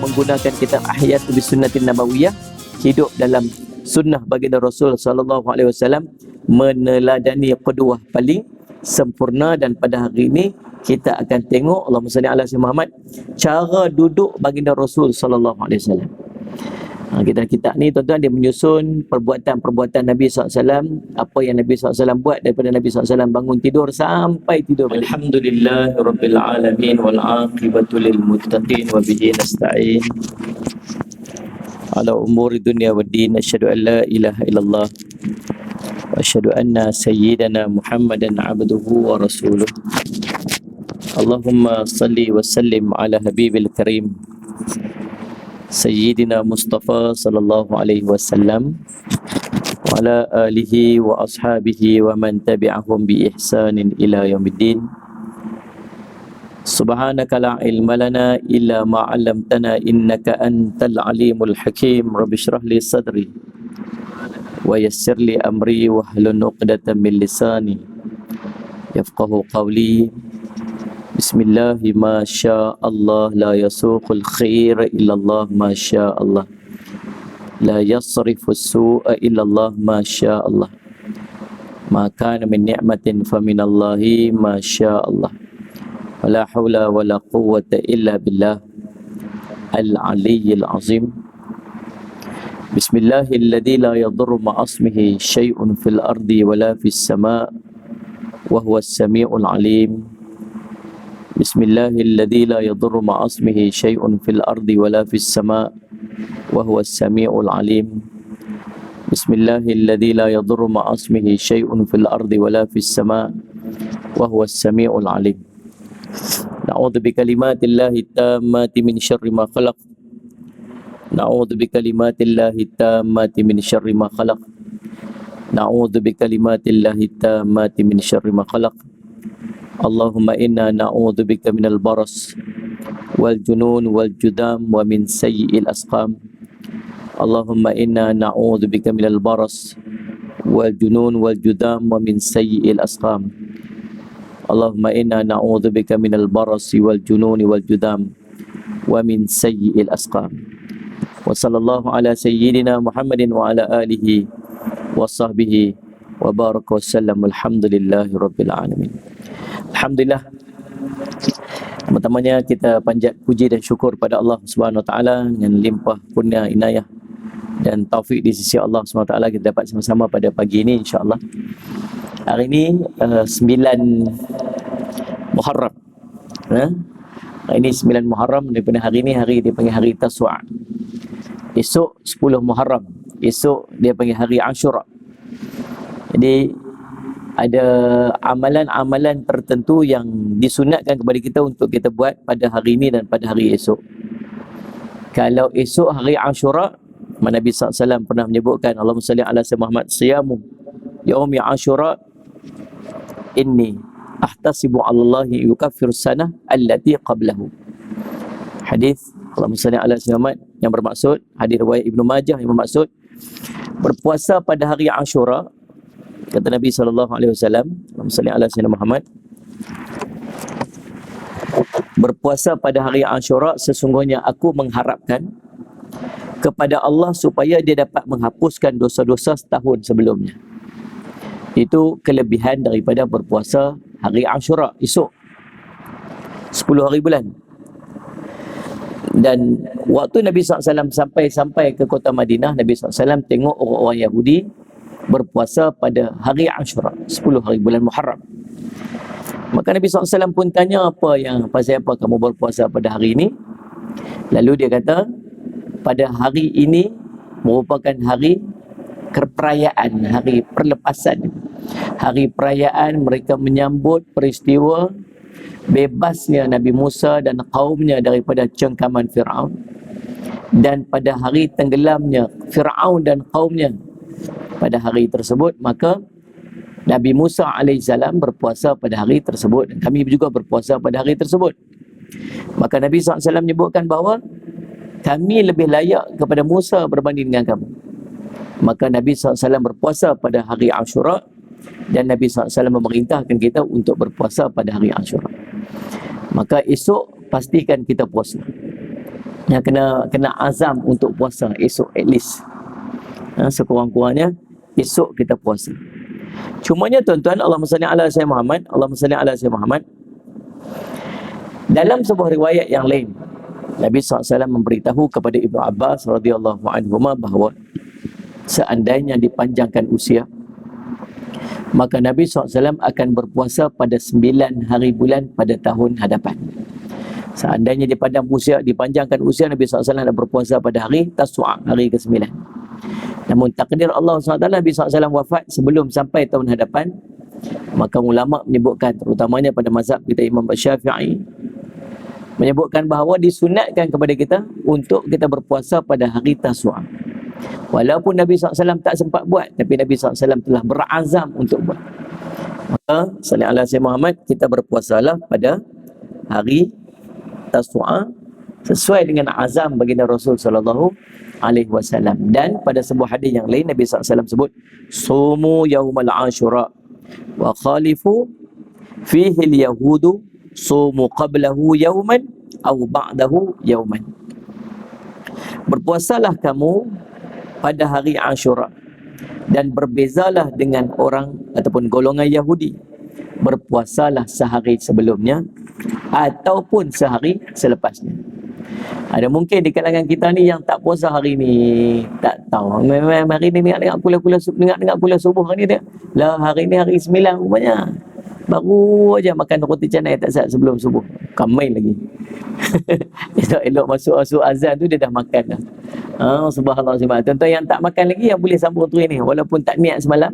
menggunakan kitab Ahyatu Bisunnatin Nabawiyah, hidup dalam sunnah baginda Rasul sallallahu alaihi wasallam, meneladani qudwah paling sempurna. Dan pada hari ini kita akan tengok, Allahumma salli ala sayyidina Muhammad, cara duduk baginda Rasul sallallahu alaihi wasallam. Kitab ni tuan-tuan, dia menyusun perbuatan-perbuatan Nabi SAW, apa yang Nabi SAW buat daripada Nabi SAW bangun tidur sampai tidur balik. Alhamdulillah Rabbil Alamin, wal aqibatu lil muttaqin, wa bihi nasta'in ala umuri dunya wad din. Asyhadu an la ilaha illallah wa asyhadu anna sayyidana Muhammadan abduhu wa rasuluh. Allahumma salli wa sallim ala habibil karim Sayyidina Mustafa sallallahu alaihi wasallam wa ala alihi wa ashabihi wa man tabi'ahum bi ihsanin ila yaumiddin. Subhanaka la ilma lana illa ma 'allamtana innaka antal alimul hakim. Rabbi shrah li sadri wa yassir li amri wahlul 'uqdatam min lisani yafqahu qawli. Bismillahi ma sya Allah, la yasuqul khair illallah ma sya Allah, la yasrifu su'a illallah ma sya Allah, ma kana min ni'matin faminallahi ma sya Allah, wa la hawla wa la quwwata illa billah al-aliyyil azim. Bismillahilladzi la yadurru ma'asmihi syai'un fil ardi wa la fis sama' wa huwas sami'ul alim. Bismillahilladzi la yadurru ma'asmihi syai'un fil ardi wala fis sama' wa huwas sami'ul alim. Bismillahilladzi la yadurru ma'asmihi syai'un fil ardi wala fis sama' wa huwas sami'ul alim. Na'udzu bikalimatillahi tammati min syarri ma khalaq. Na'udzu bikalimatillahi tammati min syarri ma khalaq. Na'udzu bikalimatillahi tammati min syarri ma khalaq. Allahumma inna na'udzubika minal baras wal junun wal judam wa min sayyi'il asqam. Allahumma inna na'udzubika minal baras wal junun wal judam wa min sayyi'il asqam. Allahumma inna na'udzubika minal baras wal junun wal judam wa min sayyi'il asqam. Wa sallallahu ala sayyidina Muhammadin wa ala alihi wa sahbihi wa baraka wa sallam. Alhamdulillahi rabbil alamin. Alhamdulillah, pertamanya kita panjat puji dan syukur pada Allah Subhanahu Wa Taala dengan limpah kurnia inayah dan taufik di sisi Allah Subhanahu Wa Taala, kita dapat sama-sama pada pagi ini insya-Allah. Hari ini 9 Muharram. Hari ini 9 Muharram, daripada hari ini hari dia panggil hari Tasu'a. Esok 10 Muharram. Esok dia panggil hari Ashura. Jadi ada amalan-amalan tertentu yang disunatkan kepada kita untuk kita buat pada hari ini dan pada hari esok. Kalau esok hari Ashura, Nabi SAW pernah menyebutkan, Allahumma salli ala sayyidina Muhammad, siyamu yaumi Ashura inni ahtasibu 'alallahi yukaffiru sanah allati qablahu. Hadis Allahumma salli ala sayyidina Muhammad yang bermaksud, hadis riwayat Ibnu Majah yang bermaksud berpuasa pada hari Ashura. Kata Nabi SAW, Allahumma salli ala sayyidina Muhammad, berpuasa pada hari Ashura, sesungguhnya aku mengharapkan kepada Allah supaya dia dapat menghapuskan dosa-dosa setahun sebelumnya. Itu kelebihan daripada berpuasa hari Ashura esok 10 hari bulan. Dan waktu Nabi SAW sampai ke kota Madinah, Nabi SAW tengok orang-orang Yahudi berpuasa pada hari Ashura 10 hari bulan Muharram. Maka Nabi SAW pun tanya, pasal apa kamu berpuasa pada hari ini? Lalu dia kata, pada hari ini merupakan hari perayaan, hari perlepasan, hari perayaan mereka menyambut peristiwa bebasnya Nabi Musa dan kaumnya daripada cengkaman Fir'aun, dan pada hari tenggelamnya Fir'aun dan kaumnya. Pada hari tersebut, maka Nabi Musa AS berpuasa pada hari tersebut, dan kami juga berpuasa pada hari tersebut. Maka Nabi SAW menyebutkan bahawa kami lebih layak kepada Musa berbanding dengan kamu. Maka Nabi SAW berpuasa pada hari Ashura, dan Nabi SAW memerintahkan kita untuk berpuasa pada hari Ashura. Maka esok pastikan kita puasa. Yang kena azam untuk puasa esok at least. Sekurang-kurangnya esok kita puasa. Cumanya tuan-tuan, Allahumma salli ala sayyidina Muhammad, Allahumma salli ala sayyidina Muhammad. Dalam sebuah riwayat yang lain, Nabi SAW memberitahu kepada Ibnu Abbas radhiyallahu anhuma bahawa seandainya dipanjangkan usia, maka Nabi SAW akan berpuasa pada 9 hari bulan pada tahun hadapan. Seandainya dipanjangkan usia, Nabi SAW akan berpuasa pada hari Tasu'a, hari ke-9. Namun takdir Allah SWT, Nabi SAW wafat sebelum sampai tahun hadapan. Maka ulama menyebutkan, terutamanya pada mazhab kita Imam Syafi'i, menyebutkan bahawa disunatkan kepada kita untuk kita berpuasa pada hari Tasu'a. Walaupun Nabi SAW tak sempat buat, tapi Nabi SAW telah berazam untuk buat. Maka sallallahu alaihi Muhammad, kita berpuasalah pada hari Tasu'a sesuai dengan azam baginda Rasul sallallahu alaihi wasallam. Dan pada sebuah hadis yang lain, Nabi SAW sebut, sumu yaumal ashura wa khalifu fihi al-yahudu sumu qablahu yauman aw ba'dahu yauman. Berpuasalah kamu pada hari Ashura dan berbezalah dengan orang ataupun golongan Yahudi. Berpuasalah sehari sebelumnya ataupun sehari selepasnya. Ada mungkin di kalangan kita ni yang tak puasa hari ni, tak tahu. Memang hari ni dengar kula subuh hari ni dia. Lah hari ni hari 9 rupanya. Baru aja makan roti canai tak sat sebelum subuh. Kamai lagi. Elok masuk azan tu dia dah makan dah. Subhanallah. Tuan-tuan yang tak makan lagi yang boleh sambung tu ini walaupun tak niat semalam.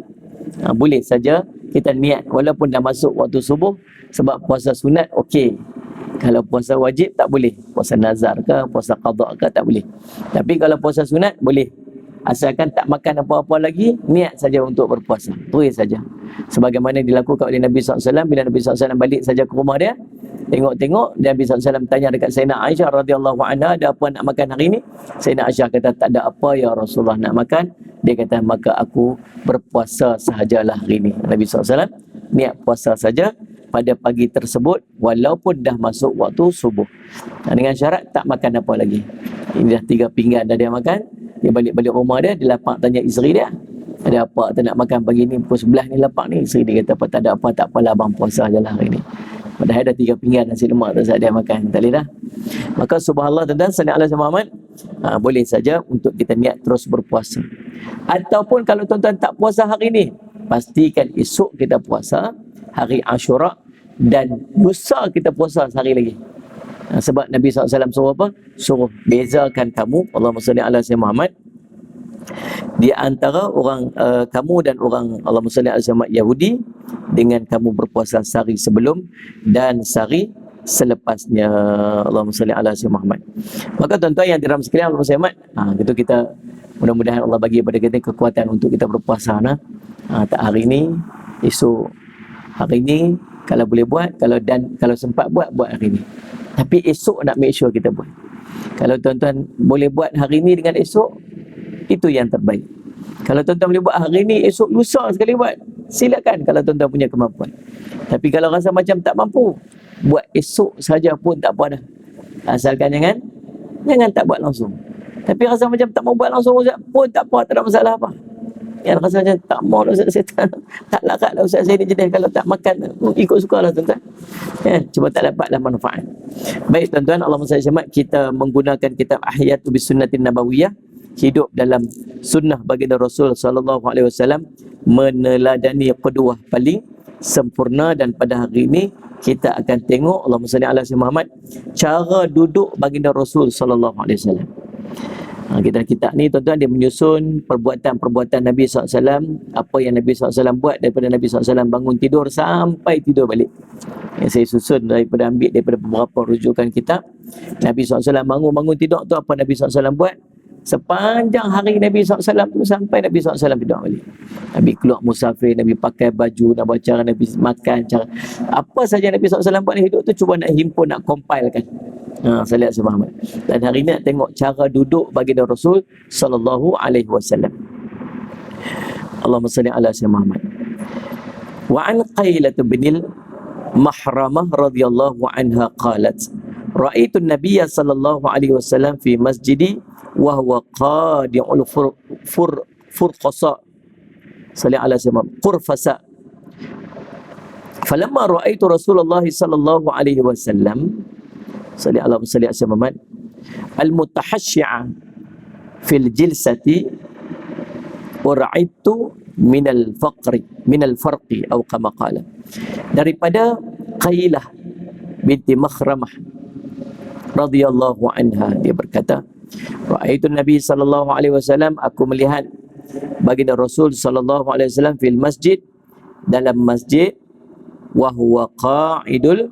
Boleh saja kita niat walaupun dah masuk waktu subuh, sebab puasa sunat okey. Kalau puasa wajib tak boleh. Puasa nazar ke, puasa qada ke tak boleh. Tapi kalau puasa sunat boleh. Asalkan tak makan apa-apa lagi, niat saja untuk berpuasa. Terus saja. Sebagaimana dilakukan oleh Nabi SAW bila Nabi SAW balik saja ke rumah dia, tengok-tengok, dan Nabi SAW tanya dekat Sayyidina Aisyah radhiyallahu anha, ada apa nak makan hari ni? Sayyidina Aisyah kata, tak ada apa ya Rasulullah nak makan. Dia kata, maka aku berpuasa sahajalah hari ni. Nabi SAW niat puasa saja pada pagi tersebut walaupun dah masuk waktu subuh. Dengan syarat tak makan apa lagi. Ini dah 3 pinggan dah dia makan. Dia balik rumah dia lapak tanya isteri dia, ada apa tak nak makan pagi ni, pukul 11 ni lapak ni. Isteri dia kata, apa tak ada apa, tak apalah abang puasa je lah hari ni. Padahal dah 3 pinggan nasi lemak tak saat dia makan, tak boleh dah. Maka subhanallah tuan-tuan, sallallahu alaihi Muhammad, boleh saja untuk kita niat terus berpuasa. Ataupun kalau tuan-tuan tak puasa hari ni, pastikan esok kita puasa hari Ashura, dan lusa kita puasa sehari lagi. Sebab Nabi SAW suruh apa? Suruh bezakan kamu, Allahumma salli ala sayyidina Muhammad, di antara orang kamu dan orang Allahumma salli ala sayyidina Muhammad Yahudi, dengan kamu berpuasa sehari sebelum dan sehari selepasnya. Allahumma salli ala sayyidina Muhammad. Maka tuan-tuan yang dirahmati sekalian, Allahumma salli ala Muhammad, gitu kita mudah-mudahan Allah bagi kepada kita kekuatan untuk kita berpuasa tak hari ni, esok. Hari ni kalau boleh buat, kalau sempat buat hari ni. Tapi esok nak make sure kita buat. Kalau tuan-tuan boleh buat hari ni dengan esok, itu yang terbaik. Kalau tuan-tuan boleh buat hari ni, esok lusa sekali buat, silakan kalau tuan-tuan punya kemampuan. Tapi kalau rasa macam tak mampu, buat esok saja pun tak apa dah. Asalkan jangan tak buat langsung. Tapi rasa macam tak mau buat langsung pun tak apa, tak ada masalah apa. Yang rasa macam tak mau lah Ustaz, saya tak larat lah Ustaz, saya ni jenis kalau tak makan ikut suka lah tuan-tuan. Cuma tak dapatlah manfaat. Baik tuan-tuan, Allahumma salli alaihi wasallam, kita menggunakan kitab Ahyatu bis Sunnatin Nabawiyah, hidup dalam sunnah baginda Rasul sallallahu alaihi wasallam, meneladani qudwah paling sempurna. Dan pada hari ini kita akan tengok, Allahumma salli ala sayyidina Muhammad, cara duduk baginda Rasul sallallahu alaihi wasallam. Kitab ni tuan-tuan, dia menyusun perbuatan-perbuatan Nabi SAW, apa yang Nabi SAW buat daripada Nabi SAW bangun tidur sampai tidur balik. Yang saya susun ambil daripada beberapa rujukan kitab. Nabi SAW bangun tidur tu, apa Nabi SAW buat sepanjang hari Nabi SAW tu sampai Nabi SAW tidur balik. Nabi keluar musafir, Nabi pakai baju, nak cara Nabi makan, cara apa saja Nabi SAW buat dalam hidup tu, cuba nak himpun, nak compile kan. Saya lihat Muhammad. Dan hari ini nak tengok cara duduk baginda Rasul sallallahu alaihi wasallam. Allahumma salli ala sayyidina Muhammad. Wa an Qailah binil Mahramah radhiyallahu anha qalat, Ra'aitu an-nabiyya sallallahu alaihi wasallam fi masjidi wa huwa qadi'ul furqasa. Sallallahu alaihi wasallam. Qurfasa. Falamma ra'aitu Rasulullah sallallahu alaihi wasallam sallallahu alaihi wasallam al-mutahashshi'a fil jilsati wa ra'aitu min al-farqi atau kama qala. Daripada Qailah binti Makhramah radhiyallahu anha, dia berkata, ra'aitu Nabi sallallahu alaihi wasallam, aku melihat baginda Rasul sallallahu alaihi wasallam fil masjid, dalam masjid, wa huwa qa'idul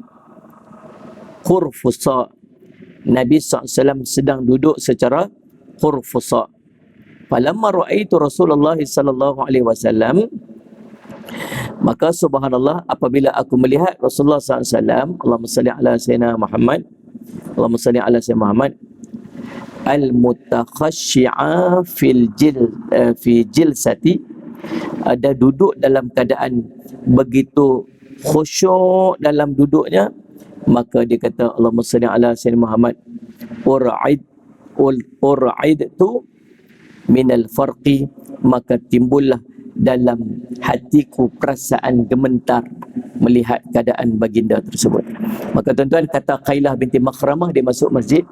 qurfusa. Nabi SAW sedang duduk secara qurfusa. Falamma ra'aitu Rasulullah sallallahu alaihi wasallam, maka subhanallah, apabila aku melihat Rasulullah SAW, Allahumma salli ala sayyidina Muhammad, Allahumma salli ala sayyidina Muhammad, al-mutakhashshi'a fi jilsati, ada duduk dalam keadaan begitu khusyuk dalam duduknya, maka dia kata, Allahumma salli ala sayyidina Muhammad, ur'idtu minal farqi, maka timbullah dalam hatiku perasaan gemetar melihat keadaan baginda tersebut. Maka tuan-tuan, kata Qailah binti Makhramah, dia masuk masjid,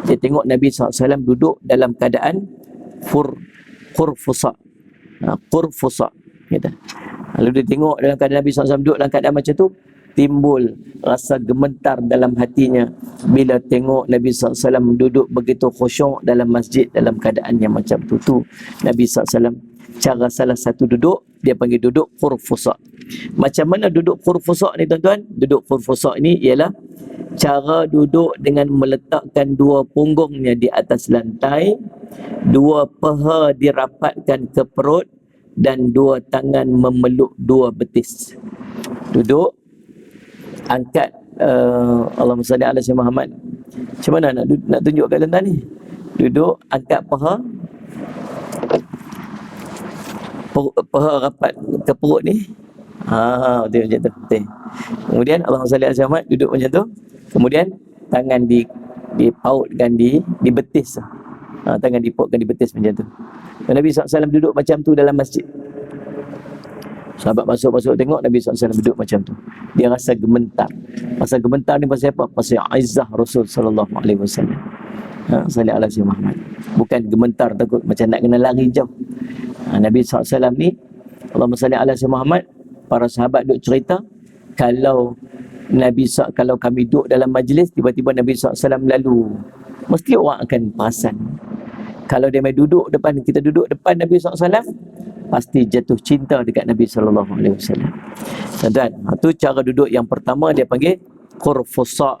dia tengok Nabi SAW duduk dalam keadaan qurfusa. Qurfusa kata. Lalu dia tengok dalam keadaan Nabi SAW duduk dalam keadaan macam tu, timbul rasa gemetar dalam hatinya bila tengok Nabi SAW duduk begitu khusyuk dalam masjid dalam keadaan yang macam tu. Nabi SAW cara salah satu duduk, dia panggil duduk qurfusa. Macam mana duduk qurfusa ni tuan-tuan? Duduk qurfusa ini ialah cara duduk dengan meletakkan dua punggungnya di atas lantai, dua paha dirapatkan ke perut, dan dua tangan memeluk dua betis. Duduk, angkat Allahumma salli ala sayyidina Muhammad. Macam mana nak tunjuk kat tuan-tuan ni? Duduk, angkat paha rapat ke perut ni. Betul macam tu. Betul. Kemudian Allahumma salli ala sayyidina Muhammad, duduk macam tu. Kemudian tangan dipautkan di betis. Tangan dipautkan di betis macam tu. Nabi SAW duduk macam tu dalam masjid. Sahabat masuk tengok Nabi SAW duduk macam tu. Dia rasa gementar. Rasa gementar ni pasal apa? Pasal izzah Rasul sallallahu alaihi wasallam. Sallallahu alaihi Muhammad. Bukan gementar takut macam nak kena lari jauh. Nabi SAW ni, Allahumma salli ala sayyidina Muhammad, para sahabat duk cerita, kalau kami duduk dalam majlis, tiba-tiba Nabi SAW lalu, mesti orang akan perasan. Kalau dia main duduk depan, kita duduk depan Nabi SAW, pasti jatuh cinta dekat Nabi SAW. Tuan-tuan, itu cara duduk yang pertama, dia panggil qurfusa.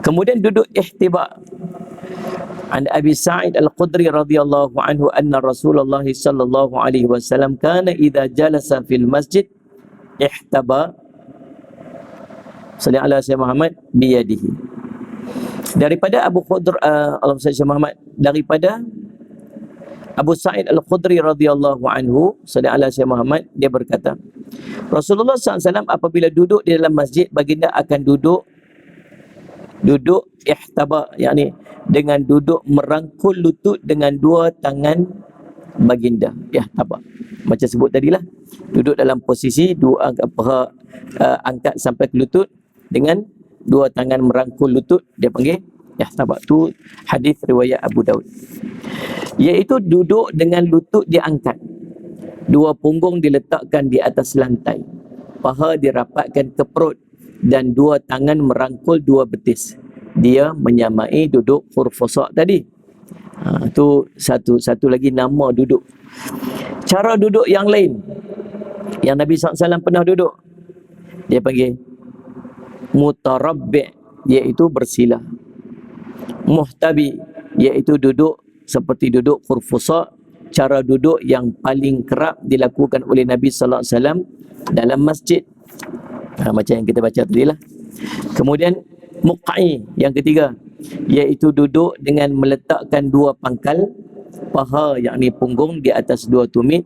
Kemudian duduk ihtiba. An Abi Sa'id Al-Khudri radhiyallahu anhu anna Rasulullah sallallahu alaihi wasallam kana idza jalasa fil masjid ihtaba sallallahu alaihi wasallam Muhammad biyadihi. Daripada Abu Khudr Muhammad, daripada Abu Sa'id Al-Khudri radhiyallahu anhu sallallahu alaihi wasallam Muhammad, dia berkata, Rasulullah SAW apabila duduk di dalam masjid, baginda akan duduk ihtaba, yakni dengan duduk merangkul lutut dengan dua tangan baginda. Ihtaba, macam sebut tadilah, duduk dalam posisi dua angkat sampai ke lutut dengan dua tangan merangkul lutut, dia panggil ihtaba. Tu hadis riwayat Abu Daud, iaitu duduk dengan lutut diangkat, dua punggung diletakkan di atas lantai, paha dirapatkan ke perut, dan dua tangan merangkul dua betis. Dia menyamai duduk qurfusa tadi. Itu satu lagi nama duduk. Cara duduk yang lain yang Nabi SAW pernah duduk, dia panggil mutarabbi', iaitu bersila. Muhtabi, iaitu duduk seperti duduk qurfusa. Cara duduk yang paling kerap dilakukan oleh Nabi SAW dalam masjid, macam yang kita baca tadi lah. Kemudian muq'i, yang ketiga, iaitu duduk dengan meletakkan dua pangkal paha, yakni punggung, di atas dua tumit,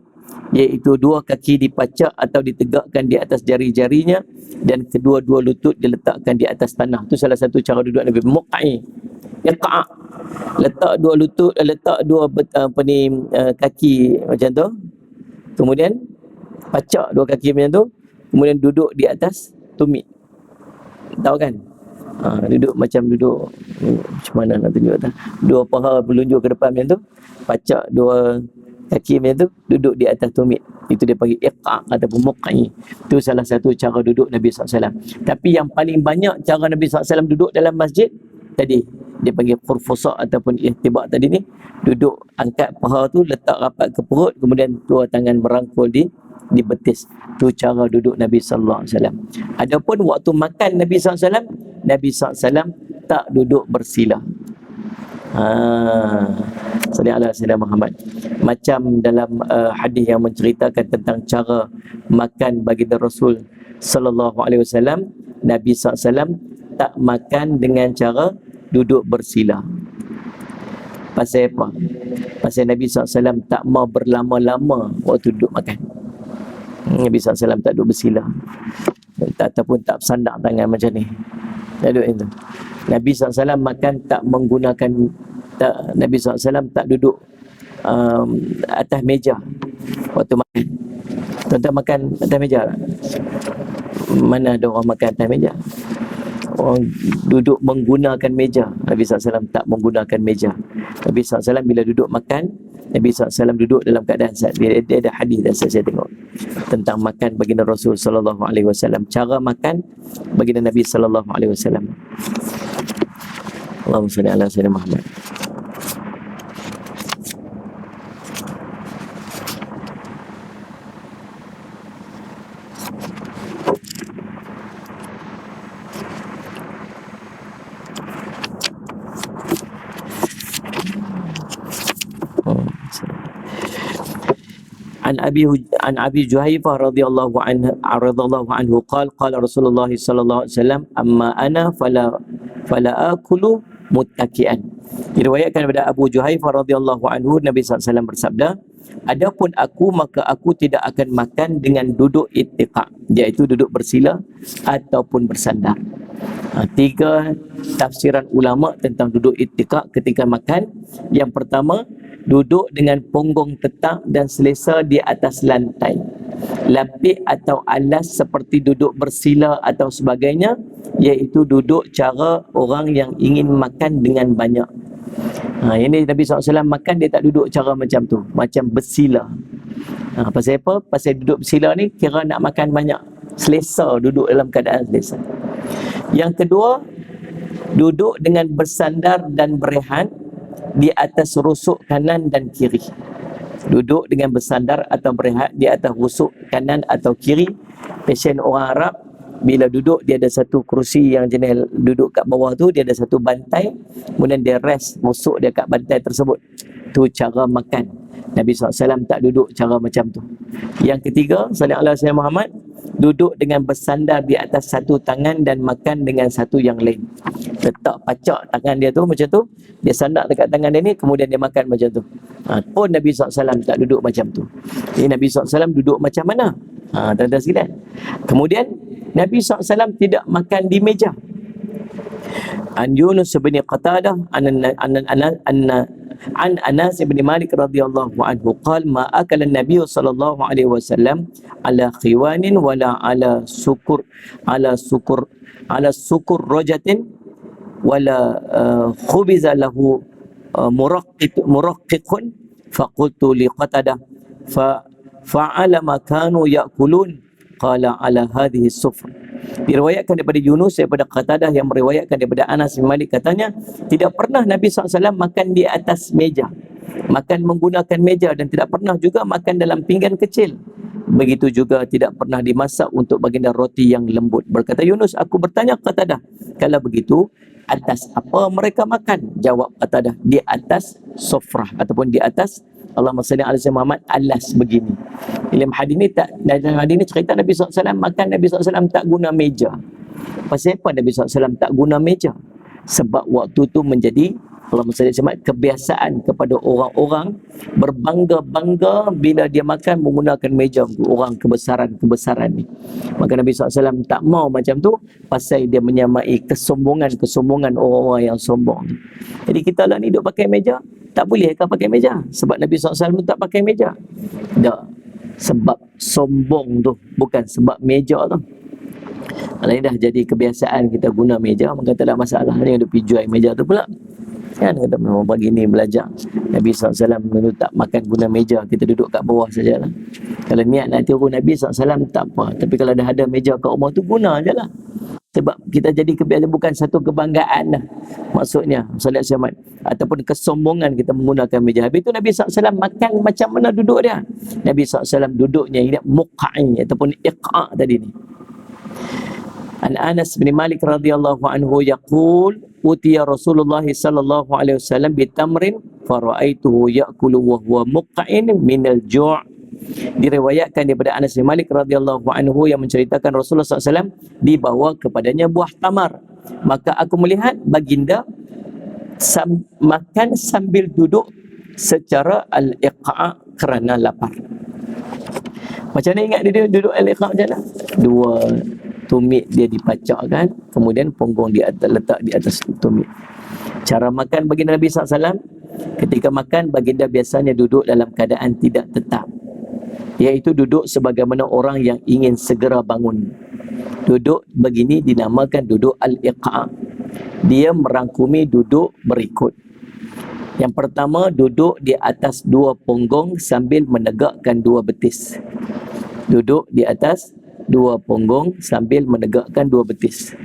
iaitu dua kaki dipacak atau ditegakkan di atas jari-jarinya dan kedua-dua lutut diletakkan di atas tanah. Itu salah satu cara duduk Nabi. Muq'i, iqa', letak dua lutut, letak dua kaki macam tu, kemudian pacak dua kaki macam tu, kemudian duduk di atas tumit. Tahu kan? Duduk macam duduk macam mana nak tunjuk tak? Dua paha berlunjuk ke depan macam tu, pacak dua kaki macam tu, duduk di atas tumit. Itu dia panggil iqa' ataupun muq'i. Itu salah satu cara duduk Nabi SAW. Tapi yang paling banyak cara Nabi SAW duduk dalam masjid tadi, dia panggil qurfusa ataupun ihtibak tadi ni, duduk angkat paha tu, letak rapat ke perut, kemudian dua tangan merangkul di betis. Itu cara duduk Nabi sallallahu alaihi wasallam. Adapun waktu makan Nabi sallallahu alaihi wasallam, Nabi sallallahu alaihi wasallam tak duduk bersila. Sallallahu alaihi wasallam Muhammad. Macam dalam hadis yang menceritakan tentang cara makan baginda Rasul sallallahu alaihi wasallam, Nabi sallallahu alaihi wasallam tak makan dengan cara duduk bersila. Pasal apa? Pasal Nabi sallallahu alaihi wasallam tak mau berlama-lama waktu duduk makan. Nabi SAW tak duduk bersila, ataupun tak bersandak tangan macam ni, tak duduk itu. Nabi SAW makan tak menggunakan, Nabi SAW tak duduk atas meja waktu makan. Tuan-tuan makan atas meja tak? Mana ada orang makan atas meja? Orang duduk menggunakan meja. Nabi SAW tak menggunakan meja. Nabi SAW bila duduk makan, Nabi SAW duduk dalam keadaan dia ada hadis dah saya tengok tentang makan baginda Rasul sallallahu alaihi wasallam, cara makan baginda Nabi sallallahu alaihi wasallam. Allahumma salli ala sayyidina Muhammad. An Abi Juhaifah radhiyallahu anhu qala Rasulullah sallallahu alaihi wasallam amma ana fala akulu muttaki'an. Diriwayatkan daripada Abu Juhaifah radhiyallahu anhu, Nabi sallallahu alaihi wasallam bersabda, adapun aku maka aku tidak akan makan dengan duduk ittiqa', iaitu duduk bersila ataupun bersandar. Tiga tafsiran ulama tentang duduk ittiqa' ketika makan. Yang pertama, duduk dengan punggung tetap dan selesa di atas lantai, lapik atau alas seperti duduk bersila atau sebagainya, iaitu duduk cara orang yang ingin makan dengan banyak. Ini Nabi SAW makan, dia tak duduk cara macam tu, macam bersila. Pasal apa? Pasal duduk bersila ni kira nak makan banyak, selesa, duduk dalam keadaan selesa. Yang kedua, duduk dengan bersandar dan berehat di atas rusuk kanan dan kiri. Duduk dengan bersandar atau berehat di atas rusuk kanan atau kiri. Pasien orang Arab bila duduk, dia ada satu kerusi yang jenis duduk kat bawah tu, dia ada satu bantai, kemudian dia rest rusuk dia kat bantai tersebut. Tu cara makan. Nabi SAW tak duduk cara macam tu. Yang ketiga, sallallahu alaihi wasallam Muhammad, duduk dengan bersandar di atas satu tangan dan makan dengan satu yang lain. Letak pacak tangan dia tu macam tu, dia sandar dekat tangan dia ni, kemudian dia makan macam tu. Pun Nabi SAW tak duduk macam tu. Ini Nabi SAW duduk macam mana? Tuan-tuan sekalian. Kemudian Nabi SAW tidak makan di meja. An Yunus bin Qatadah an Anas bin Malik radhiyallahu anhu qala ma akala an-nabiy sallallahu alaihi wasallam ala khiwanin wala ala sukur rajatin wala khubiza lahu muraqqiqun faqultu li Qatadah fa'ala ma kanu ya'kulun qala ala hadhihi as-sufr. Diriwayatkan daripada Yunus daripada Qatadah yang meriwayatkan daripada Anas bin Malik, katanya tidak pernah Nabi SAW makan di atas meja, makan menggunakan meja, dan tidak pernah juga makan dalam pinggan kecil. Begitu juga tidak pernah dimasak untuk baginda roti yang lembut. Berkata Yunus, aku bertanya Qatadah, kalau begitu atas apa mereka makan? Jawab Qatadah, di atas sofrah ataupun di atas, Allahumma salli ala sayyidina Muhammad, alas begini. Dalam hadis ni dalam hadis ni cerita Nabi SAW makan, Nabi SAW tak guna meja. Pasal apa Nabi SAW tak guna meja? Sebab waktu tu menjadi Allahumma salli alaihi kebiasaan kepada orang-orang berbangga-bangga bila dia makan menggunakan meja untuk orang kebesaran-kebesaran ni. Maka Nabi SAW tak mau macam tu pasal dia menyamai kesombongan orang-orang yang sombong. Jadi kita lah ni duk pakai meja, tak boleh kah pakai meja? Sebab Nabi SAW tak pakai meja. Tak. Sebab sombong tu, bukan sebab meja tu. Kalau ini dah jadi kebiasaan kita guna meja, maka tak ada masalah. Dia duk pergi jual meja tu pula. Kan kata memang pagi ni belajar Nabi SAW dulu tak makan guna meja, kita duduk kat bawah sajalah. Kalau niat nak tiru Nabi SAW tak apa, tapi kalau dah ada meja kat rumah tu guna je lah. Sebab kita jadi kebiasaan, bukan satu kebanggaan dah maksudnya salat syamat ataupun kesombongan kita menggunakan meja. Habis tu Nabi SAW makan macam mana duduk dia. Nabi SAW duduknya ini muqa'i ataupun iqa' tadi ni. An Anas bin Malik radhiyallahu anhu yaqul utiya Rasulullah sallallahu alaihi wasallam bi tamrin faraaituhu ya'kulu wa huwa muqa'in min al-ju'. Diriwayatkan daripada Anas bin Malik radhiyallahu anhu yang menceritakan Rasulullah SAW dibawa kepadanya buah tamar, maka aku melihat baginda makan sambil duduk secara al-iqa' kerana lapar. Macam mana ingat dia duduk al-iqa' macam mana? Dua tumit dia dipacakkan, kemudian punggung dia letak di atas tumit. Cara makan baginda Nabi SAW, ketika makan baginda biasanya duduk dalam keadaan tidak tetap, iaitu duduk sebagaimana orang yang ingin segera bangun. Duduk begini dinamakan duduk al-iqa'. Dia merangkumi duduk berikut. Yang pertama, duduk di atas dua punggung sambil menegakkan dua betis. Duduk di atas dua punggung sambil menegakkan dua betis.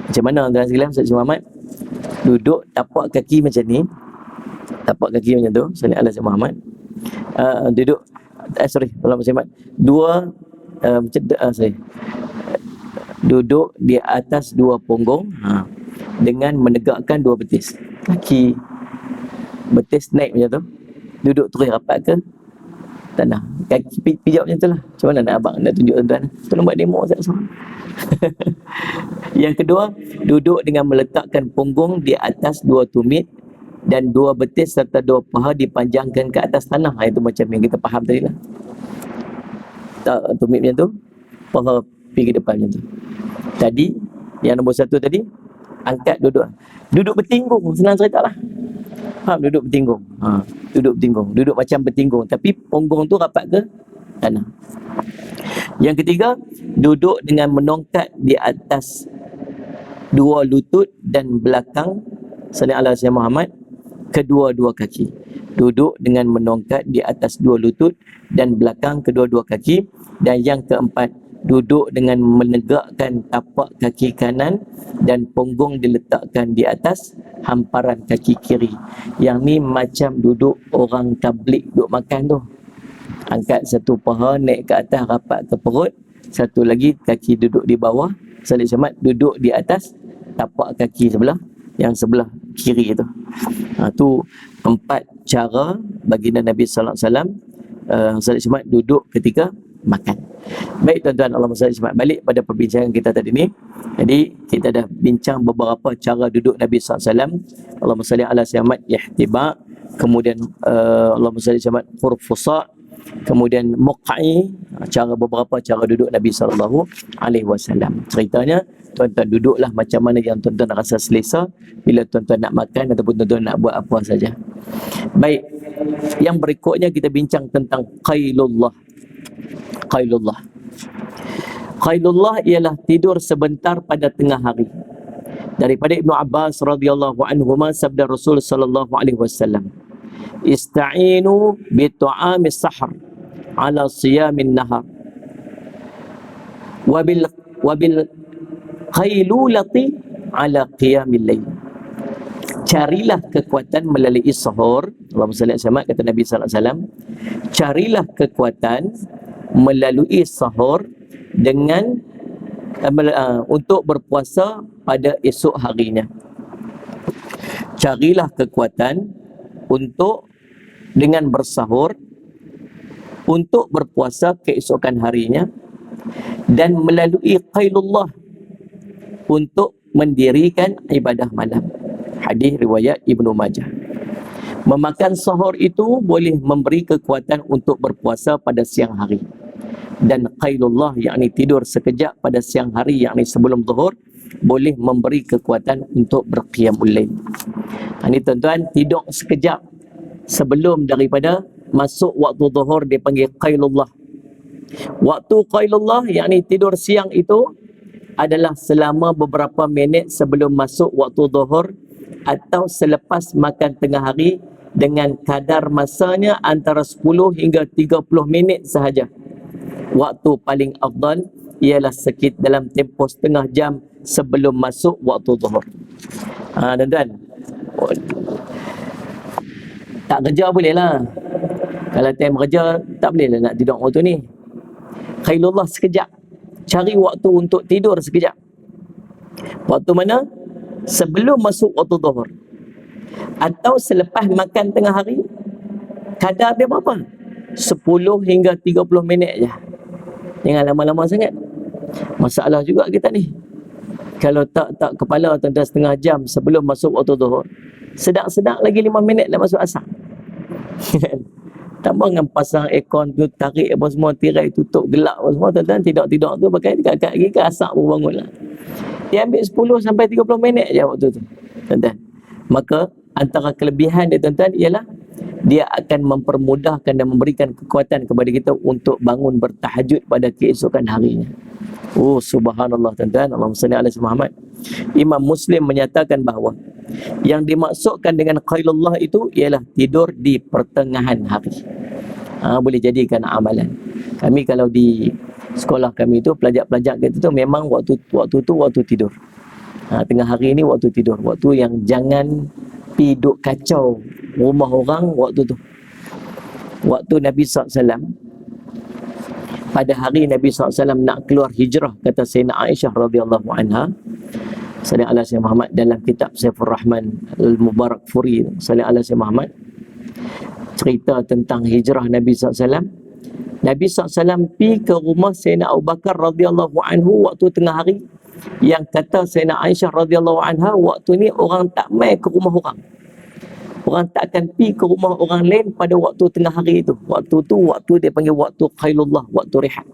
Macam mana tuan sekalian, Ustaz Muhammad? Duduk tapak kaki macam ni. Tapak kaki macam tu. Sallallahu alaihi Muhammad. Duduk Allah Muhammad. Duduk di atas dua punggung dengan menegakkan dua betis. Kaki betis naik macam tu. Duduk terus rapat ke tanah. Kaki pijak macam tu lah. Macam mana nak abang nak tunjuk tuan-tuan? Tolong buat demo Ustaz. Yang kedua, duduk dengan meletakkan punggung di atas dua tumit dan dua betis serta dua paha dipanjangkan ke atas tanah. Itu macam yang kita faham tadi lah. Tak, tumit macam tu, paha pergi ke depan macam tu. Tadi, yang nombor satu tadi, angkat duduk. Duduk bertinggung, senang cerita lah. Faham duduk bertinggung? Duduk bertinggung. Duduk macam bertinggung. Tapi punggung tu rapat ke tanah. Yang ketiga, duduk dengan menongkat di atas dua lutut dan belakang sallallahu alaihi Muhammad kedua-dua kaki. Duduk dengan menongkat di atas dua lutut dan belakang kedua-dua kaki. Dan yang keempat, duduk dengan menegakkan tapak kaki kanan dan punggung diletakkan di atas hamparan kaki kiri. Yang ni macam duduk orang tabligh duduk makan tu. Angkat satu paha naik ke atas rapat ke perut, satu lagi kaki duduk di bawah. Salih Syamat duduk di atas tapak kaki yang sebelah kiri tu. Tu empat cara baginda Nabi sallallahu alaihi wasallam Salih Syamat duduk ketika makan. Baik tuan-tuan, Allahumma salli alaihi balik pada perbincangan kita tadi ni. Jadi kita dah bincang beberapa cara duduk Nabi SAW. Allahumma salli ala Muhammad ihtiba, kemudian Allahumma salli Muhammad khurfusa, kemudian muq'i, beberapa cara duduk Nabi SAW. Ceritanya tuan-tuan duduklah macam mana yang tuan-tuan rasa selesa bila tuan-tuan nak makan ataupun tuan-tuan nak buat apa saja. Baik, yang berikutnya kita bincang tentang qailullah. Qailullah ialah tidur sebentar pada tengah hari. Daripada Ibnu Abbas radhiyallahu anhuma, sabda Rasul sallallahu alaihi wasallam, ista'inu bi tu'amis sahar ala siyamin nahar wabil qailulati ala qiyamil lail. Carilah kekuatan melalui sahur. Allahumma salli alaihi kata Nabi sallallahu alaihi wasallam, carilah kekuatan melalui sahur dengan untuk berpuasa pada esok harinya. Carilah kekuatan untuk dengan bersahur untuk berpuasa keesokan harinya, dan melalui qailullah untuk mendirikan ibadah malam. Hadis riwayat Ibnu Majah. Memakan sahur itu boleh memberi kekuatan untuk berpuasa pada siang hari. Dan qailullah, yakni tidur sekejap pada siang hari, yakni sebelum zuhur, boleh memberi kekuatan untuk berqiyamul lail. Ini tuan-tuan, tidur sekejap sebelum daripada masuk waktu zuhur dipanggil qailullah. Waktu qailullah, yakni tidur siang itu adalah selama beberapa minit sebelum masuk waktu zuhur atau selepas makan tengah hari, dengan kadar masanya antara 10 hingga 30 minit sahaja. Waktu paling afdal ialah sekitar dalam tempoh setengah jam sebelum masuk waktu zuhur. Tuan-tuan, tak kerja boleh lah. Kalau time kerja tak boleh lah nak tidur waktu ni. Khairullah sekejap. Cari waktu untuk tidur sekejap. Waktu mana? Sebelum masuk waktu zuhur atau selepas makan tengah hari. Kadar dia berapa? 10 hingga 30 minit je. Jangan lama-lama sangat. Masalah juga kita ni. Kalau tak kepala tuan-tuan, setengah jam sebelum masuk waktu zuhur, sedang lagi 5 minit dah masuk asar. Tambah dengan pasang aircon tu, tarik apa semua, tirai tutup gelap apa semua, tuan-tuan tidak tu pakai dekat lagi ke asar pun bangun lah. Dia ambil 10 sampai 30 minit je waktu tu, tuan-tuan. Maka antara kelebihan dia, tuan-tuan, ialah dia akan mempermudahkan dan memberikan kekuatan kepada kita untuk bangun bertahajud pada keesokan harinya. Oh, subhanallah, tuan-tuan. Allahumma salli ala Muhammad. Imam Muslim menyatakan bahawa yang dimaksudkan dengan qailullah itu ialah tidur di pertengahan hari. Boleh jadikan amalan. Kami kalau di sekolah kami tu, pelajar-pelajar kita tu memang waktu tidur. Tengah hari ni waktu tidur. Waktu yang jangan pi duk kacau rumah orang waktu tu. Waktu Nabi SAW, pada hari Nabi SAW nak keluar hijrah, kata Sayyidina Aisyah radhiyallahu anha, sallallahu alaihi wasallam Muhammad, dalam kitab Saifur Rahman Al-Mubarak Furi, sallallahu alaihi wasallam Muhammad, cerita tentang hijrah Nabi SAW. Nabi SAW pi ke rumah Sayyidina Abu Bakar radhiyallahu anhu waktu tengah hari, yang kata Sayyidina Aisyah radhiyallahu anha, waktu ni orang tak mai ke rumah orang. Orang tak akan pi ke rumah orang lain pada waktu tengah hari itu. Waktu dia panggil waktu qailullah, waktu rehat.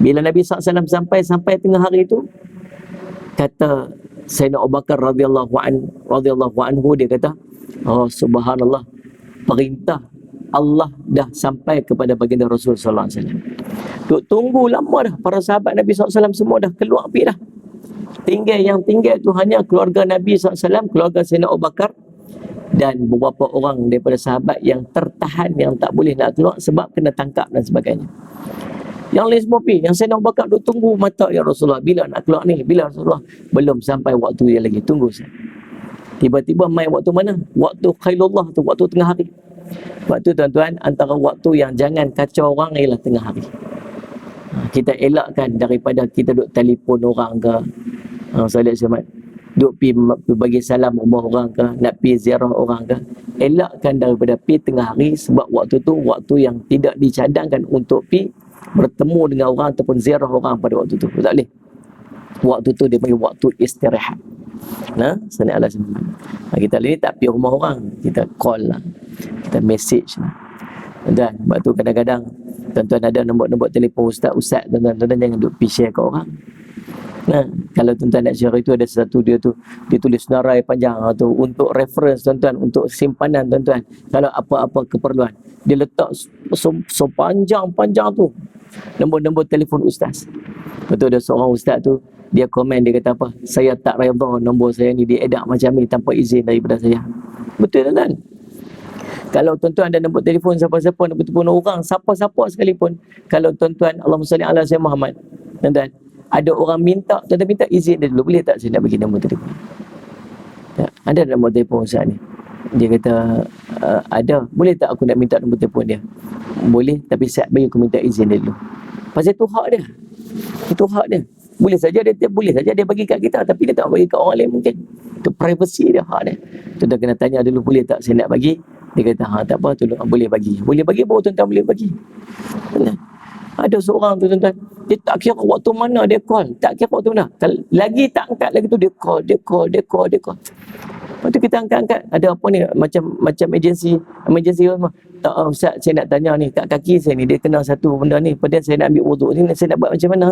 Bila Nabi SAW sampai tengah hari itu, kata Sayyidina Abu Bakar radhiyallahu anhu, dia kata, oh subhanallah, perintah Allah dah sampai kepada baginda Rasul sallallahu alaihi wasallam. Duk tunggu lama dah, para sahabat Nabi SAW semua dah keluar pergi dah. Yang tinggal tu hanya keluarga Nabi SAW, keluarga Sayyidina Abu Bakar, dan beberapa orang daripada sahabat yang tertahan, yang tak boleh nak keluar sebab kena tangkap dan sebagainya. Yang lain semua pergi. Yang Sayyidina Abu Bakar duk tunggu mata, ya Rasulullah, bila nak keluar ni? Bila Rasulullah? Belum sampai waktu dia lagi, tunggu saya. Tiba-tiba main waktu mana? Waktu qailullah tu, waktu tengah hari. Waktu, tuan-tuan, antara waktu yang jangan kacau orang ialah tengah hari. Kita elakkan daripada kita duk telefon orang ke, Salih Syahmat, duk pi bagi salam rumah orang ke, nak pi ziarah orang ke, elakkan daripada pi tengah hari, sebab waktu tu waktu yang tidak dicadangkan untuk pi bertemu dengan orang ataupun ziarah orang pada waktu tu. Tak boleh. Waktu tu dia panggil waktu istirahat. Salih Allah Syahmat. Kita ni tak pi rumah orang, kita call lah, kita message lah. Dan sebab tu kadang-kadang tuan-tuan ada nombor-nombor telefon ustaz, tuan-tuan jangan duk pi share ke orang. Kalau tuan-tuan nak share itu, ada satu dia tulis senarai panjang tu untuk reference tuan-tuan, untuk simpanan tuan-tuan. Kalau apa-apa keperluan, dia letak so panjang-panjang tu nombor-nombor telefon ustaz. Betul, ada seorang ustaz tu, dia komen, dia kata apa, saya tak redha nombor saya ni diedak macam ni tanpa izin daripada saya. Betul, tuan-tuan? Kalau tuan-tuan ada nombor telefon siapa-siapa, nombor telefon orang, siapa-siapa sekalipun, kalau tuan-tuan, Allahumma salli ala Sayyidina Muhammad, tuan-tuan, ada orang minta, tuan-tuan minta izin dia dulu, boleh tak saya nak bagi nombor telefon? Tak, ada nombor telefon Ustaz ni. Dia kata, ada, boleh tak aku nak minta nombor telefon dia? Boleh, tapi saya bagi aku minta izin dia dulu. Pasal itu hak dia. Itu hak dia. Boleh saja dia bagi kat kita, tapi dia tak bagi kat orang lain mungkin. Itu privacy dia, hak dia. Tuan-tuan kena tanya dulu, boleh tak saya nak bagi? Dia kata, tak apa, tolong, boleh bagi. Boleh bagi, baru tuan-tuan boleh bagi. Ada seorang tu tuan-tuan, dia tak kira waktu mana dia call, tak kira waktu mana. Lagi tak angkat lagi tu dia call. Lepas tu kita angkat, ada apa ni, macam emergency semua. Tak, Ustaz, saya nak tanya ni, kat kaki saya ni, dia kena satu benda ni, padahal saya nak ambil wuduk ni, saya nak buat macam mana?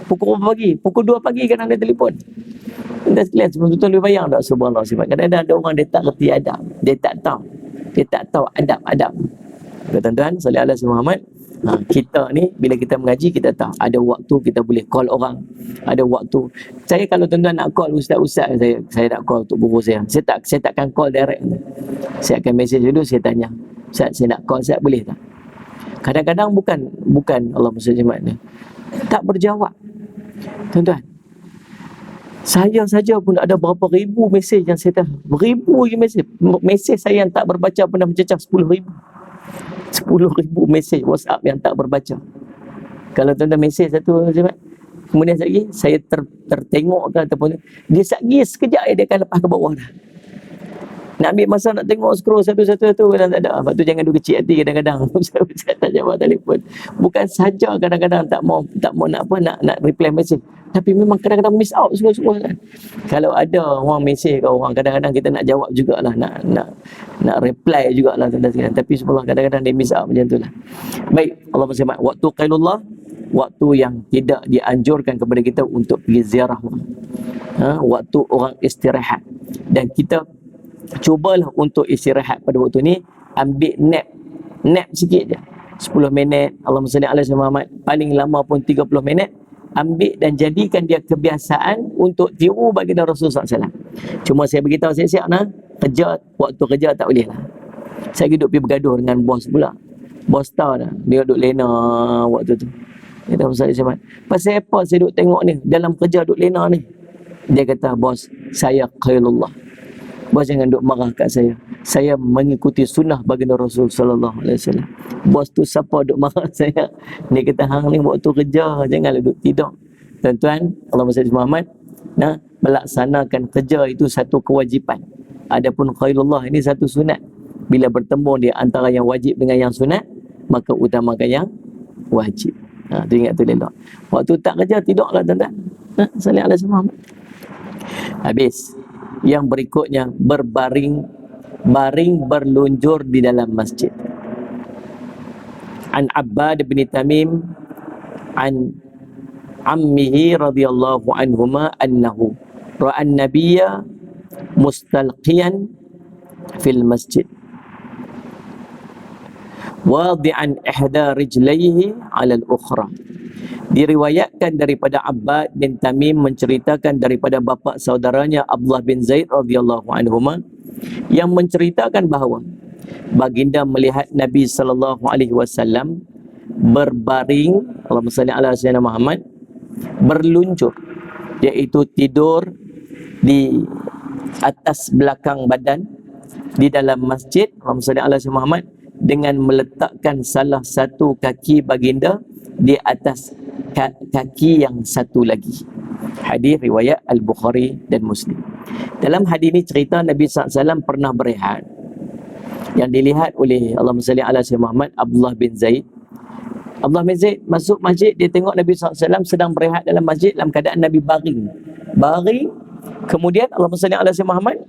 Pukul berapa pagi? Pukul 2 pagi kadang dia telefon. Dah sekalian, betul-betul dia bayang tak? Subhanallah, sebab kadang-kadang ada orang dia tak reti adab, dia tak tahu adab. Tuan-tuan, sallallahu alaihi Muhammad. Kita ni bila kita mengaji, kita tahu ada waktu kita boleh call orang, ada waktu. Saya kalau tuan-tuan nak call ustaz-ustaz, saya nak call untuk guru saya takkan call direct. Saya akan message dulu, saya tanya, Ustaz, saya nak call, Ustaz boleh tak? Kadang-kadang bukan Allah SWT ni tak berjawab. Tuan-tuan, saya saja pun ada berapa ribu mesej yang saya tahu, beribu mesej saya yang tak berbaca pernah mencecah 10,000 mesej WhatsApp yang tak berbaca. Kalau tuan-tuan mesej satu, kemudian lagi saya tertengok ke ataupun dia sekejap dia akan lepas ke bawah dah. Nak ambil masa nak tengok scroll satu-satu kadang tak ada. Sebab tu jangan duk kecil hati kadang-kadang. Saya tak jawab telefon. Bukan saja kadang-kadang tak mau nak reply message, tapi memang kadang-kadang miss out semua kan. Kalau ada orang mesej ke orang, kadang-kadang kita nak jawab jugalah, nak reply jugalah tuan-tuan. Tapi sebenarnya kadang-kadang dia miss out macam itulah. Baik, Allah SWT, waktu qailullah, waktu yang tidak dianjurkan kepada kita untuk pergi ziarah orang. Waktu orang istirahat, dan kita cubalah untuk istirahat pada waktu ni, ambil nap sikit je, 10 minit, Allahumma salli ala Muhammad, paling lama pun 30 minit, ambil dan jadikan dia kebiasaan untuk tiru baginda Rasulullah SAW. Cuma saya beritahu siap-siap waktu kerja tak boleh lah. Saya duduk pergi bergaduh dengan bos pula. Bos tahu dah, dia duduk lena waktu tu. Dia kata, Ustaz Ismail, pasal apa saya duduk tengok ni, dalam kerja duduk lena ni? Dia kata, bos, saya qailullah. Bos jangan duk marah kat saya. Saya mengikuti sunnah baginda Rasul sallallahu alaihi wasallam. Bos tu siapa duk marah saya? Dia kata, hang ni waktu kerja, janganlah duk tidur. Tuan-tuan, Allahumma salli Muhammad, melaksanakan kerja itu satu kewajipan. Adapun khairullah ini satu sunat. Bila bertemu di antara yang wajib dengan yang sunat, maka utamakan yang wajib. Tu ingat tu elok. Waktu tak kerja, tidurlah tuan-tuan. Salli ala Muhammad. Habis. Yang berikutnya, baring berlunjur di dalam masjid. An Abbad bin Tamim an ammihi radhiyallahu anhuma annahu ra'a an-nabiyya mustalqiyan fil masjid wadi'an ihda rijlaihi 'ala al-ukhra. Diriwayatkan daripada Abbad bin Tamim menceritakan daripada bapa saudaranya Abdullah bin Zaid radhiyallahu anhuma yang menceritakan bahawa baginda melihat Nabi sallallahu alaihi wasallam berbaring, Allahumma salli ala sayyidina Muhammad, berluncur, iaitu tidur di atas belakang badan di dalam masjid, Allahumma salli ala sayyidina Muhammad, dengan meletakkan salah satu kaki baginda di atas kaki yang satu lagi. Hadis riwayat Al-Bukhari dan Muslim. Dalam hadis ini cerita Nabi SAW pernah berehat. Yang dilihat oleh Allahumma salli ala sayyidina Muhammad Abdullah bin Zaid. Abdullah bin Zaid masuk masjid, dia tengok Nabi SAW sedang berehat dalam masjid dalam keadaan Nabi baring. Kemudian Allahumma salli ala sayyidina Muhammad,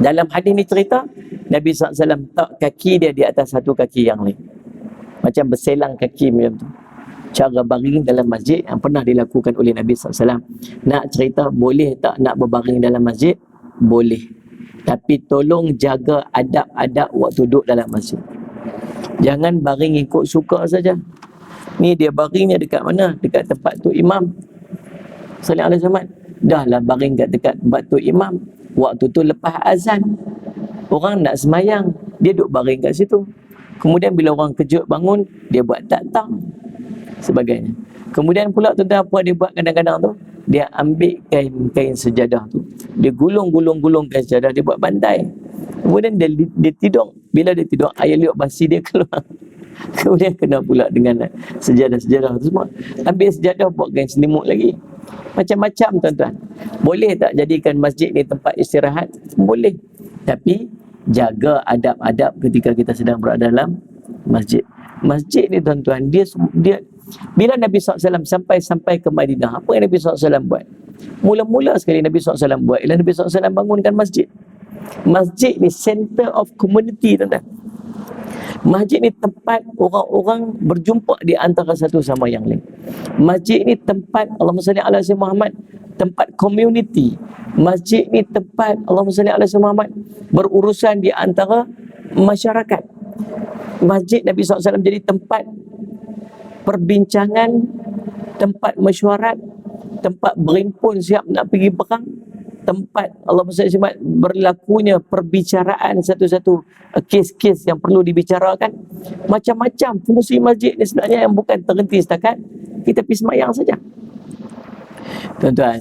dalam hadis ini cerita Nabi SAW letak kaki dia di atas satu kaki yang lain, macam berselang kaki macam tu. Cara baring dalam masjid yang pernah dilakukan oleh Nabi SAW. Nak cerita, boleh tak nak berbaring dalam masjid? Boleh. Tapi tolong jaga adab-adab waktu duduk dalam masjid. Jangan baring ikut suka saja. Ni dia baringnya dekat mana? Dekat tempat tu imam. Sallallahu alaihi wasallam. Dah lah baring dekat tempat tu imam. Waktu tu lepas azan. Orang nak semayang, dia duduk baring kat situ. Kemudian bila orang kejut bangun, dia buat tak sebagainya. Kemudian pula tuan-tuan, apa dia buat kadang-kadang tu? Dia ambil kain sejadah tu, dia gulung kain sejadah, dia buat bantai. Kemudian dia tidur. Bila dia tidur, air liuk basi dia keluar. Kemudian kena pula dengan sejadah-sejadah tu semua. Ambil sejadah, buat kain selimut lagi. Macam-macam tuan-tuan. Boleh tak jadikan masjid ni tempat istirahat? Boleh. Tapi jaga adab-adab ketika kita sedang berada dalam masjid. Masjid ni tuan-tuan, dia bila Nabi SAW sampai ke Madinah, apa yang Nabi SAW buat? Mula-mula sekali Nabi SAW buat ialah Nabi SAW bangunkan masjid. Masjid ni center of community, tuan-tuan. Masjid ni tempat orang-orang berjumpa di antara satu sama yang lain. Masjid ni tempat, Allahumma salli ala sayyidina Muhammad, tempat community. Masjid ni tempat, Allahumma salli ala sayyidina Muhammad, berurusan di antara masyarakat. Masjid Nabi SAW jadi tempat perbincangan, tempat mesyuarat, tempat berimpun siap nak pergi perang, tempat Allah SWT berlakunya perbicaraan satu-satu kes-kes yang perlu dibicarakan. Macam-macam fungsi masjid ni sebenarnya yang bukan terhenti setakat kita pergi semayang saja. Tuan-tuan,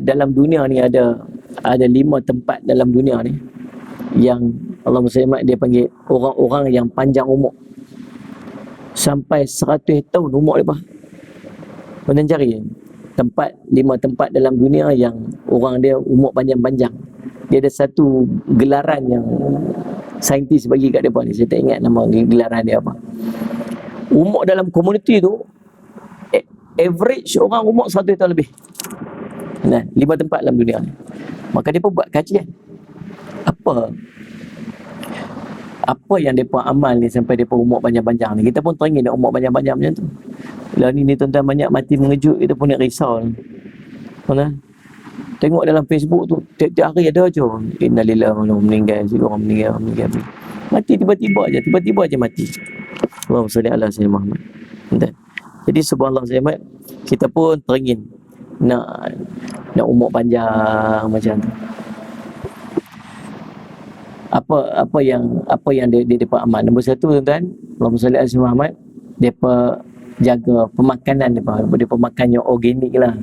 dalam dunia ni ada 5 tempat dalam dunia ni yang Allah SWT dia panggil orang-orang yang panjang umur, sampai 100 tahun umur mereka. Tuan-tuan cari tempat, 5 tempat dalam dunia yang orang dia umur panjang-panjang. Dia ada satu gelaran yang saintis bagi kat mereka ni, saya tak ingat nama gelaran dia apa. Umur dalam komuniti tu average orang umur 100 tahun lebih. Nah, 5 tempat dalam dunia ni. Maka dia pun buat kajian apa yang mereka amal ni sampai mereka umur panjang-panjang ni. Kita pun teringin nak umur panjang-panjang macam tu. Lah ni tuan-tuan, banyak mati mengejut, kita pun nak risau. Tengok dalam Facebook tu, tiap-tiap hari ada je innalillahi wa inna meninggal, orang meninggal. Mati tiba-tiba aja mati. Allahumma salli ala sayyidina Muhammad. Jadi subhanallah sahabat, kita pun teringin nak umur panjang macam tu. Apa yang depa amal. Nombor 1 tuan-tuan, Allahumma salli ala sayyidina Muhammad, depa jaga pemakanan depa makannya organik lah,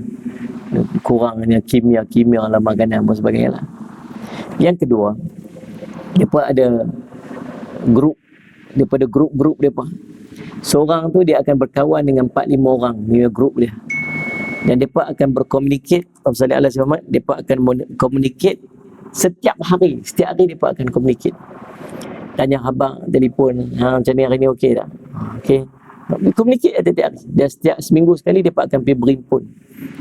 kurangnya kimia dalam makanan dan sebagainya lah. Yang kedua, depa ada grup depa. Seorang tu dia akan berkawan dengan 4-5 orang ni grup dia, dan depa akan berkomunikasi. Allahumma salli ala sayyidina Muhammad, depa akan komunikasi setiap hari mereka akan komunikasi. Tanya abang telefon, macam ni hari ni okey tak? Okey. Komunikasi setiap hari. Dan setiap seminggu sekali mereka akan pergi berimpun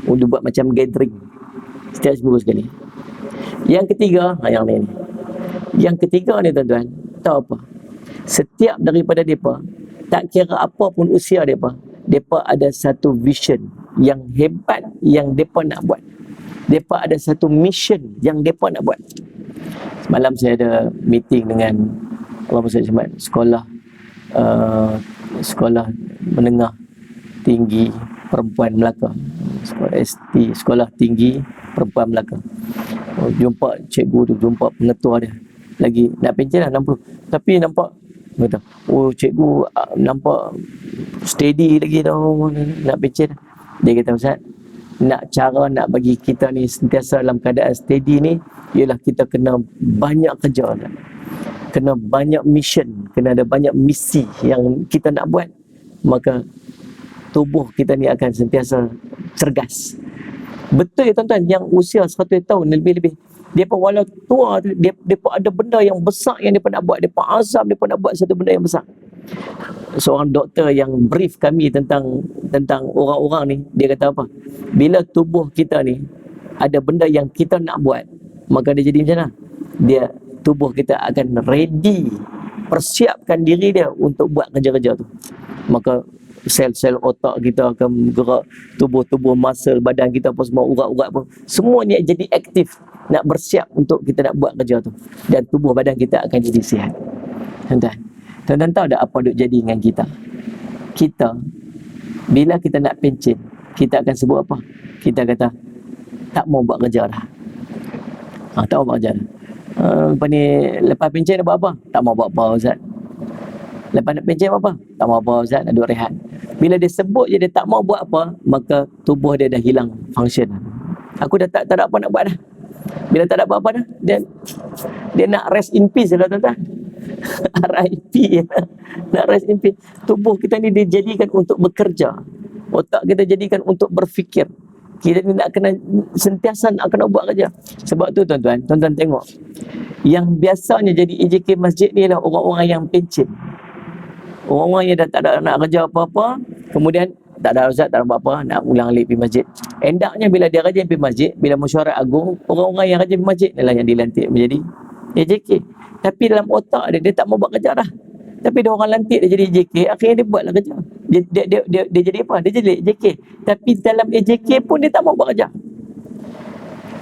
untuk buat macam gathering. Setiap seminggu sekali. Yang ketiga, Yang ketiga ni tuan-tuan, tahu apa? Setiap daripada mereka, tak kira apa pun usia mereka ada satu vision yang hebat yang mereka nak buat. Mereka ada satu mission yang mereka nak buat. Semalam saya ada meeting dengan sekolah menengah tinggi perempuan Melaka, sekolah ST, sekolah tinggi perempuan Melaka. Jumpa cikgu tu, jumpa pengetua dia, lagi nak pencen dah 60, tapi nampak kata, cikgu nampak steady lagi tau, nak pencen. Dia kata, Ustaz, nak bagi kita ni sentiasa dalam keadaan steady ni ialah kita kena banyak kerja, kena banyak mission, kena ada banyak misi yang kita nak buat. Maka tubuh kita ni akan sentiasa cergas. Betul ya tuan-tuan, yang usia 100 tahun lebih-lebih, depa walau tua tu, depa ada benda yang besar yang depa nak buat, depa azam depa nak buat satu benda yang besar. Seorang doktor yang brief kami tentang orang-orang ni, dia kata apa? Bila tubuh kita ni ada benda yang kita nak buat, maka dia jadi macam mana? Tubuh kita akan ready, persiapkan diri dia untuk buat kerja-kerja tu. Maka sel-sel otak kita akan bergerak, tubuh-tubuh muscle badan kita apa semua, urat-urat pun semuanya jadi aktif, nak bersiap untuk kita nak buat kerja tu, dan tubuh badan kita akan jadi sihat. Tuan-tuan tahu tak apa duk jadi dengan kita? Kita bila kita nak pencen, kita akan sebut apa? Kita kata tak mau buat kerja dah. Tak mau buat kerja dah. Lepas pencen buat apa? Tak mau buat apa, Ustaz. Lepas nak pencen buat apa? Tak mau apa, Ustaz, nak duduk rehat. Bila dia sebut je dia tak mau buat apa, maka tubuh dia dah hilang function. Aku dah tak ada apa nak buat dah. Bila tak ada apa-apa dah, dia nak rest in peace lah tuan-tuan. RIP, nak rest in peace. Tubuh kita ni dijadikan untuk bekerja, otak kita jadikan untuk berfikir. Kita ni nak kena sentiasa nak kena buat kerja. Sebab tu tuan-tuan tengok, yang biasanya jadi EJK masjid ni adalah orang-orang yang pencen. Orang-orang yang dah tak ada nak kerja apa-apa, kemudian tak ada ustaz, tak ada apa-apa, nak ulang alik pergi masjid. Endaknya bila dia rajin pergi masjid, bila mesyuarat agung, orang-orang yang rajin pergi masjid ialah yang dilantik menjadi AJK. Tapi dalam otak dia, dia tak mau buat kerja dah. Tapi dia orang lantik dia jadi AJK, akhirnya dia buatlah kerja. Dia jadi apa? Dia jadi AJK. Tapi dalam AJK pun dia tak mau buat kerja.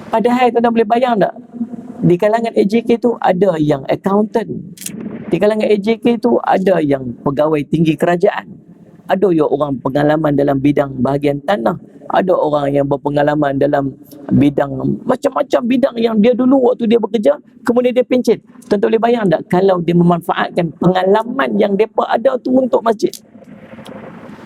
Padahal tuan-tuan boleh bayang tak? Di kalangan AJK tu ada yang accountant. Di kalangan AJK tu ada yang pegawai tinggi kerajaan. Ada yang orang pengalaman dalam bidang bahagian tanah. Ada orang yang berpengalaman dalam bidang, macam-macam bidang yang dia dulu waktu dia bekerja, kemudian dia pencet. Tuan-tuan boleh bayang tak kalau dia memanfaatkan pengalaman yang mereka ada tu untuk masjid?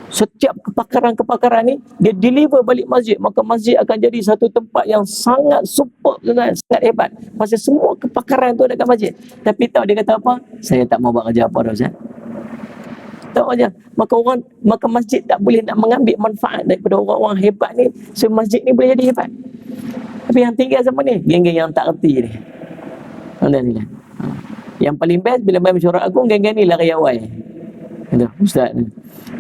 Setiap kepakaran-kepakaran ni dia deliver balik masjid, maka masjid akan jadi satu tempat yang sangat super, sangat hebat. Pasal semua kepakaran tu ada kat masjid. Tapi tahu dia kata apa? Saya tak mau buat kerja apa dah Ustaz. Tahu aja. Maka masjid tak boleh nak mengambil manfaat daripada orang-orang hebat ni. So masjid ni boleh jadi hebat. Tapi yang tinggal sama ni, geng-geng yang tak erti ni. Alhamdulillah. Yang paling best bila main mesyuarat agung, geng-geng ni lari awal. Kata, Ustaz ni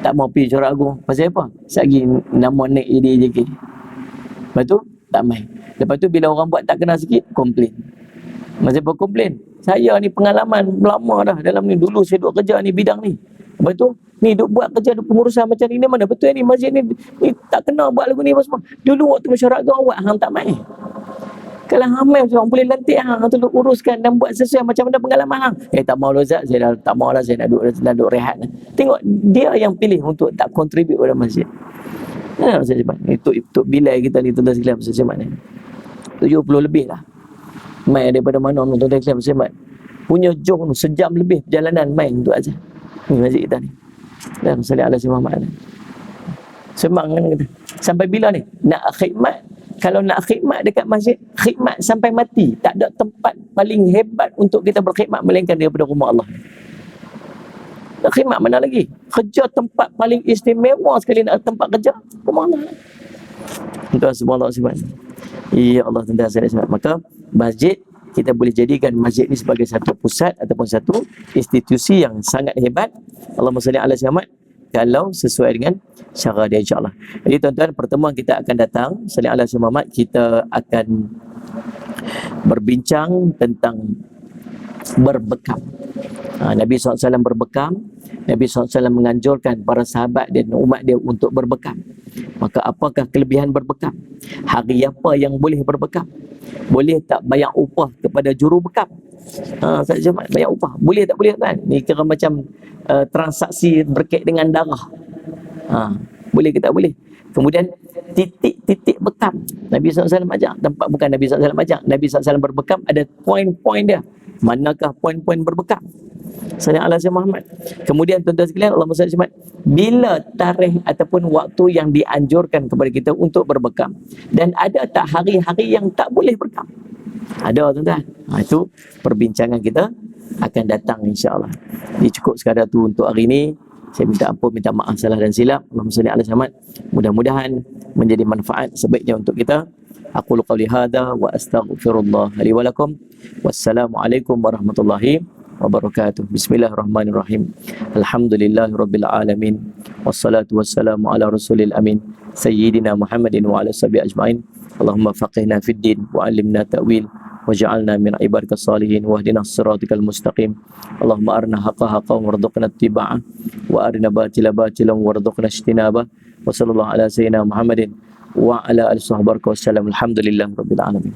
tak mau pergi mesyuarat agung. Pasal apa? Sagi nama naik jadi AJK. Lepas tu, tak main. Lepas tu bila orang buat tak kenal sikit, komplain. Masih berkomplain. Saya ni pengalaman lama dah dalam ni. Dulu saya duduk kerja ni bidang ni. Lepas tu, ni duk buat kerja duk pengurusan macam ni mana? Betul ni masjid ni tak kenal buat lagu ni apa semua. Dulu waktu mesyuarat agung awak hang tak main. Kalau hang main orang boleh lantik hang tu uruskan dan buat sesuai macam mana pengalaman hang. Tak mau lah Ustaz, saya dah tak mau lah, saya nak duduk rehat. Tengok dia yang pilih untuk tak contribute pada masjid. Saya cakap itu bilai kita ni tuan-tuan sekalian saya cakap ni. 70 lebih lah. Main daripada mana tuan-tuan sekalian saya cakap. Punya jong sejam lebih perjalanan main untuk azan. Ni masjid kita ni. Dan sallallahu alaihi wasallam. Semang kan kata. Sampai bila ni? Nak khidmat. Kalau nak khidmat dekat masjid, khidmat sampai mati. Tak ada tempat paling hebat untuk kita berkhidmat melainkan daripada rumah Allah. Nak khidmat mana lagi? Kerja tempat paling istimewa sekali nak tempat kerja, rumah Allah. Tuan subhanallah subhanallah. Ya Allah tuan-tuan sekalian. Maka masjid kita boleh jadikan masjid ni sebagai satu pusat ataupun satu institusi yang sangat hebat. Allahumma salli ala Muhammad kalau sesuai dengan cara dia insya-Allah. Jadi tuan-tuan, pertemuan kita akan datang salli ala Muhammad, kita akan berbincang tentang berbekam. Nabi SAW berbekam. Nabi SAW menganjurkan para sahabat dan umat dia untuk berbekam. Maka apakah kelebihan berbekam? Hari apa yang boleh berbekam? Boleh tak bayar upah kepada juru bekam? Saya cakap bayar upah. Boleh tak boleh kan? Ni kira macam transaksi berkait dengan darah. Boleh ke tak boleh? Kemudian titik-titik bekam. Nabi SAW ajar. Tempat bukan Nabi SAW ajar. Nabi SAW berbekam ada poin-poin dia. Manakah poin-poin berbekam? Sallallahu alaihi Muhammad. Kemudian tuan-tuan sekalian, Allahumma salli Muhammad. Bila tarikh ataupun waktu yang dianjurkan kepada kita untuk berbekam? Dan ada tak hari-hari yang tak boleh berbekam? Ada tuan-tuan. Itu perbincangan kita akan datang insya-Allah. Ini cukup sekadar tu untuk hari ini. Saya minta ampun, minta maaf salah dan silap. Allahumma salli ala Muhammad. Mudah-mudahan menjadi manfaat sebaiknya untuk kita. Aku qawli hadza wa astaghfirullah li wa lakum. Wassalamualaikum warahmatullahi wabarakatuh. Bismillahirrahmanirrahim. Alhamdulillahirabbil alamin. Wassalatu wassalamu ala rasulil amin. Sayyidina Muhammadin wa ala sahbihi ajmain. Allahumma faqihna fid din wa 'allimna ta'wil waj'alna min ibadikas salihin wahdinas siratal mustaqim. Allahumma arina haqqa haqqan warzuqna ittiba'ah wa arina batila batilan warzuqna ijtinabah. Wa sallallahu ala sayyidina Muhammadin wa ala alihi wa sahbihi wasallam. Alhamdulillahirabbil alamin.